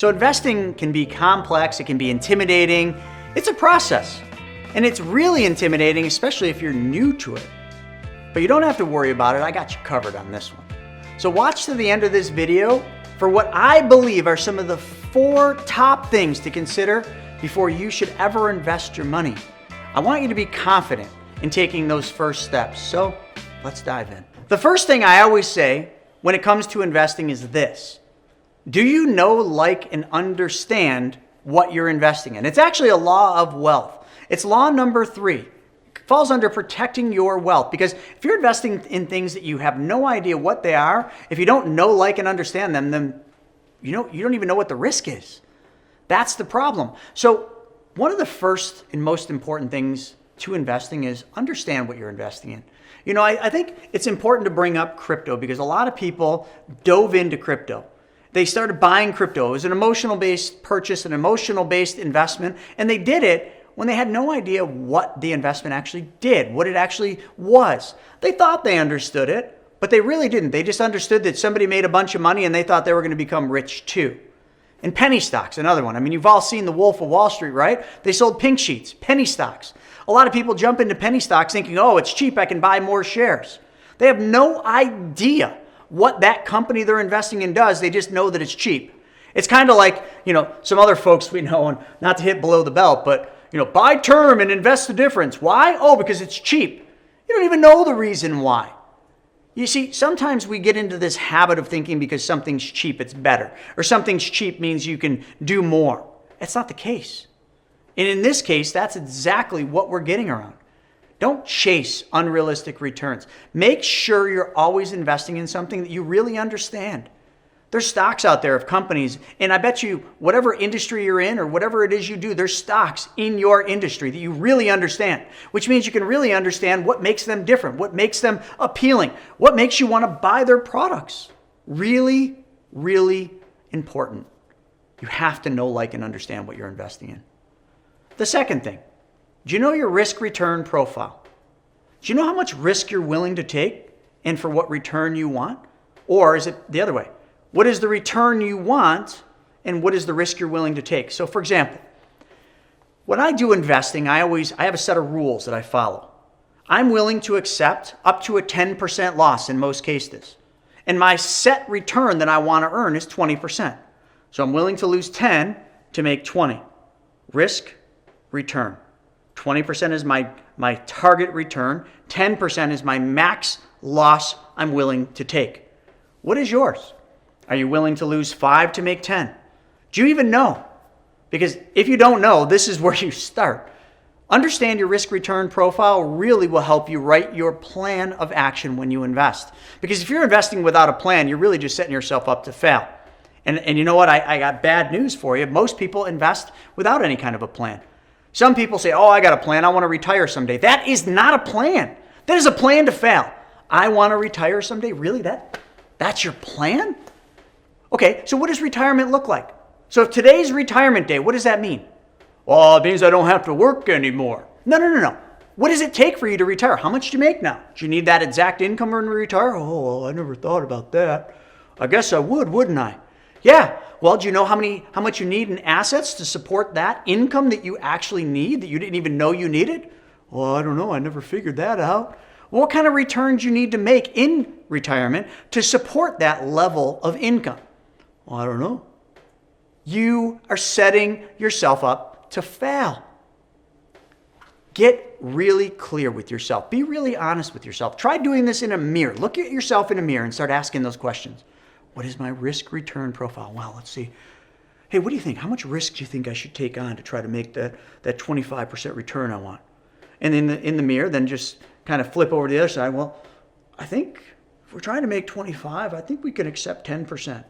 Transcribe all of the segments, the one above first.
So investing can be complex, it can be intimidating. It's a process. And it's really intimidating, especially if you're new to it. But you don't have to worry about it. I got you covered on this one. So watch to the end of this video for what I believe are some of the 4 top things to consider before you should ever invest your money. I want you to be confident in taking those first steps. So let's dive in. The first thing I always say when it comes to investing is this. Do you know, like, and understand what you're investing in? It's actually a law of wealth. It's law number 3. It falls under protecting your wealth, because if you're investing in things that you have no idea what they are, if you don't know, like, and understand them, then you don't even know what the risk is. That's the problem. So one of the first and most important things to investing is understand what you're investing in. I think it's important to bring up crypto because a lot of people dove into crypto. They started buying crypto. It was an emotional-based purchase, an emotional-based investment, and they did it when they had no idea what the investment actually did, what it actually was. They thought they understood it, but they really didn't. They just understood that somebody made a bunch of money and they thought they were going to become rich too. And penny stocks, another one. I mean, you've all seen The Wolf of Wall Street, right? They sold pink sheets, penny stocks. A lot of people jump into penny stocks thinking, oh, it's cheap, I can buy more shares. They have no idea what that company they're investing in does. They just know that it's cheap. It's kind of like, some other folks we know, and not to hit below the belt, but, buy term and invest the difference. Why? Oh, because it's cheap. You don't even know the reason why. You see, sometimes we get into this habit of thinking because something's cheap, it's better. Or something's cheap means you can do more. That's not the case. And in this case, that's exactly what we're getting around. Don't chase unrealistic returns. Make sure you're always investing in something that you really understand. There's stocks out there of companies, and I bet you whatever industry you're in or whatever it is you do, there's stocks in your industry that you really understand, which means you can really understand what makes them different, what makes them appealing, what makes you want to buy their products. Really, really important. You have to know, like, and understand what you're investing in. The second thing, do you know your risk-return profile? Do you know how much risk you're willing to take and for what return you want? Or is it the other way? What is the return you want and what is the risk you're willing to take? So for example, when I do investing, I have a set of rules that I follow. I'm willing to accept up to a 10% loss in most cases. And my set return that I want to earn is 20%. So I'm willing to lose 10 to make 20. Risk, return. 20% is my target return. 10% is my max loss I'm willing to take. What is yours? Are you willing to lose 5 to make 10? Do you even know? Because if you don't know, this is where you start. Understand your risk-return profile really will help you write your plan of action when you invest. Because if you're investing without a plan, you're really just setting yourself up to fail. And you know what? I got bad news for you. Most people invest without any kind of a plan. Some people say, oh, I got a plan. I want to retire someday. That is not a plan. That is a plan to fail. I want to retire someday. Really? That's your plan? Okay, so what does retirement look like? So if today's retirement day, what does that mean? Well, it means I don't have to work anymore. No. What does it take for you to retire? How much do you make now? Do you need that exact income when you retire? Oh, well, I never thought about that. I guess I would, wouldn't I? Yeah. Well, do you know how much you need in assets to support that income that you actually need that you didn't even know you needed? Well, I don't know. I never figured that out. Well, what kind of returns you need to make in retirement to support that level of income? Well, I don't know. You are setting yourself up to fail. Get really clear with yourself. Be really honest with yourself. Try doing this in a mirror. Look at yourself in a mirror and start asking those questions. What is my risk-return profile? Well, let's see. Hey, what do you think? How much risk do you think I should take on to try to make that 25% return I want? And in the mirror, then just kind of flip over to the other side. Well, I think if we're trying to make 25, I think we can accept 10%.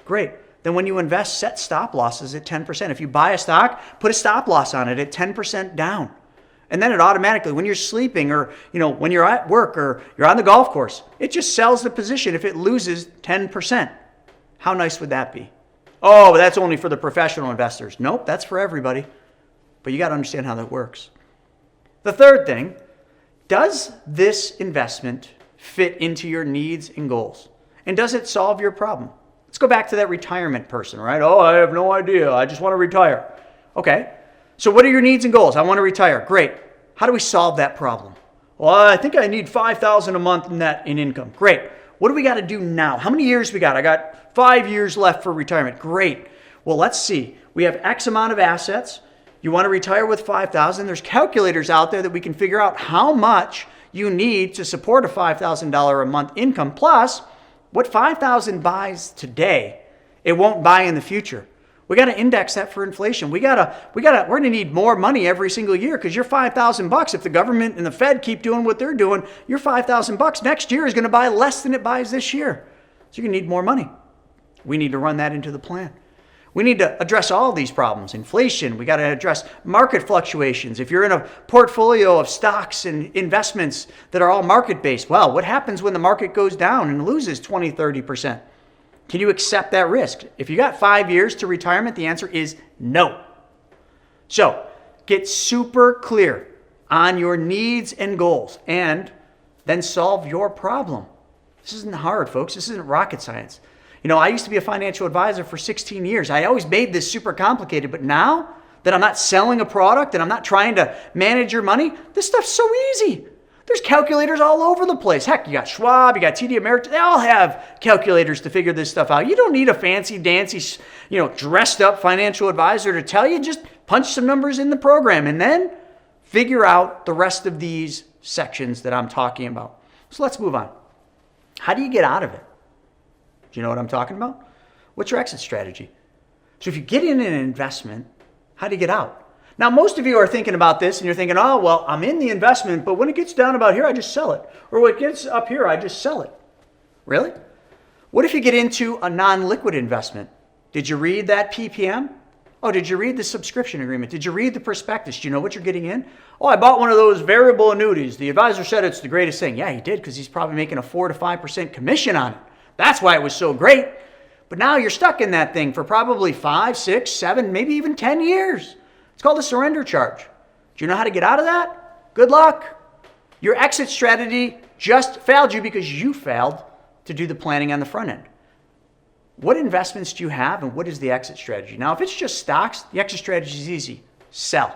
Great. Then when you invest, set stop losses at 10%. If you buy a stock, put a stop loss on it at 10% down. And then it automatically, when you're sleeping or when you're at work or you're on the golf course, it just sells the position if it loses 10%. How nice would that be? Oh, but that's only for the professional investors. Nope, that's for everybody. But you got to understand how that works. The third thing, does this investment fit into your needs and goals? And does it solve your problem? Let's go back to that retirement person, right? Oh, I have no idea. I just want to retire. Okay. So what are your needs and goals? I want to retire. Great. How do we solve that problem? Well, I think I need $5,000 a month net in income. Great. What do we got to do now? How many years we got? I got 5 years left for retirement. Great. Well, let's see. We have X amount of assets. You want to retire with $5,000. There's calculators out there that we can figure out how much you need to support a $5,000 a month income. Plus, what $5,000 buys today, it won't buy in the future. We got to index that for inflation. We're going to need more money every single year because your $5,000, if the government and the Fed keep doing what they're doing, your $5,000 next year is going to buy less than it buys this year. So you're going to need more money. We need to run that into the plan. We need to address all these problems. Inflation, we got to address market fluctuations. If you're in a portfolio of stocks and investments that are all market-based, well, what happens when the market goes down and loses 20, 30%? Can you accept that risk? If you got 5 years to retirement, the answer is no. So get super clear on your needs and goals and then solve your problem. This isn't hard, folks. This isn't rocket science. You know, I used to be a financial advisor for 16 years. I always made this super complicated, but now that I'm not selling a product and I'm not trying to manage your money, this stuff's so easy. There's calculators all over the place. Heck, you got Schwab, you got TD Ameritrade. They all have calculators to figure this stuff out. You don't need a fancy dancy, dressed up financial advisor to tell you. Just punch some numbers in the program and then figure out the rest of these sections that I'm talking about. So let's move on. How do you get out of it? Do you know what I'm talking about? What's your exit strategy? So if you get in an investment, how do you get out? Now, most of you are thinking about this and you're thinking, oh, well, I'm in the investment, but when it gets down about here, I just sell it. Or when it gets up here, I just sell it. Really? What if you get into a non-liquid investment? Did you read that PPM? Oh, did you read the subscription agreement? Did you read the prospectus? Do you know what you're getting in? Oh, I bought one of those variable annuities. The advisor said it's the greatest thing. Yeah, he did because he's probably making a 4 to 5% commission on it. That's why it was so great. But now you're stuck in that thing for probably 5, 6, 7, maybe even 10 years. It's called a surrender charge. Do you know how to get out of that? Good luck. Your exit strategy just failed you because you failed to do the planning on the front end. What investments do you have and what is the exit strategy? Now, if it's just stocks, the exit strategy is easy. Sell.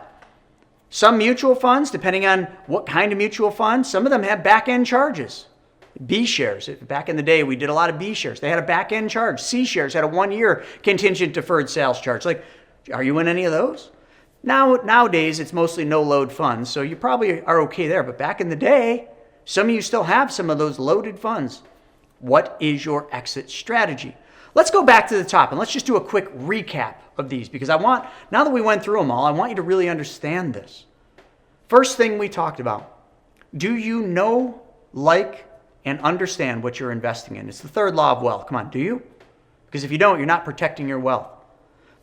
Some mutual funds, depending on what kind of mutual fund, some of them have back-end charges. B shares. Back in the day, we did a lot of B shares. They had a back-end charge. C shares had a 1-year contingent deferred sales charge. Like, are you in any of those? Nowadays, it's mostly no-load funds, so you probably are okay there. But back in the day, some of you still have some of those loaded funds. What is your exit strategy? Let's go back to the top, and let's just do a quick recap of these, because now that we went through them all, I want you to really understand this. First thing we talked about, do you know, like, and understand what you're investing in? It's the third law of wealth. Come on, do you? Because if you don't, you're not protecting your wealth.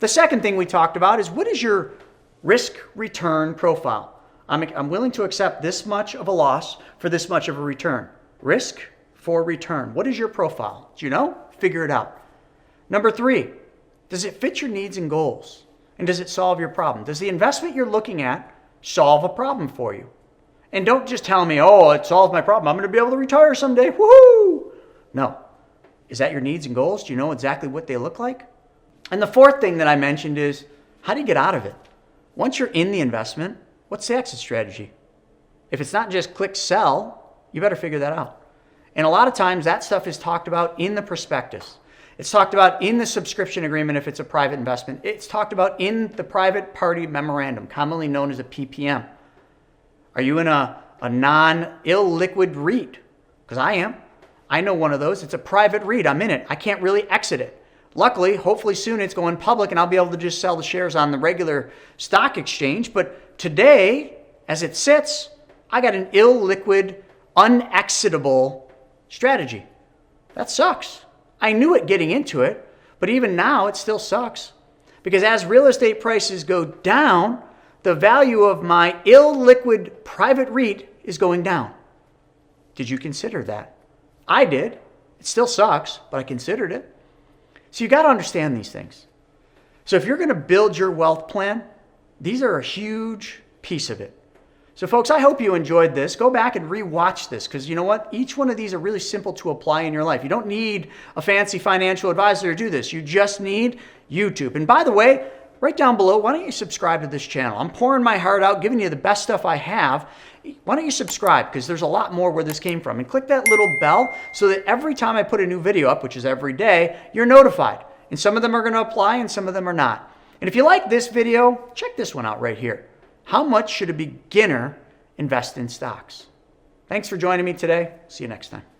The second thing we talked about is what is your risk-return profile? I'm willing to accept this much of a loss for this much of a return. Risk for return. What is your profile? Do you know? Figure it out. Number 3, does it fit your needs and goals? And does it solve your problem? Does the investment you're looking at solve a problem for you? And don't just tell me, oh, it solves my problem. I'm going to be able to retire someday. Woohoo! No. Is that your needs and goals? Do you know exactly what they look like? And the fourth thing that I mentioned is, how do you get out of it? Once you're in the investment, what's the exit strategy? If it's not just click sell, you better figure that out. And a lot of times that stuff is talked about in the prospectus. It's talked about in the subscription agreement if it's a private investment. It's talked about in the private party memorandum, commonly known as a PPM. Are you in a non-illiquid REIT? Because I am. I know one of those. It's a private REIT. I'm in it. I can't really exit it. Luckily, hopefully soon it's going public and I'll be able to just sell the shares on the regular stock exchange. But today, as it sits, I got an illiquid, unexitable strategy. That sucks. I knew it getting into it, but even now it still sucks. Because as real estate prices go down, the value of my illiquid private REIT is going down. Did you consider that? I did. It still sucks, but I considered it. So you got to understand these things. So if you're going to build your wealth plan, these are a huge piece of it. So folks, I hope you enjoyed this. Go back and re-watch this because you know what? Each one of these are really simple to apply in your life. You don't need a fancy financial advisor to do this. You just need YouTube. And by the way, right down below, why don't you subscribe to this channel? I'm pouring my heart out, giving you the best stuff I have. Why don't you subscribe? Because there's a lot more where this came from. And click that little bell so that every time I put a new video up, which is every day, you're notified. And some of them are going to apply and some of them are not. And if you like this video, check this one out right here. How much should a beginner invest in stocks? Thanks for joining me today. See you next time.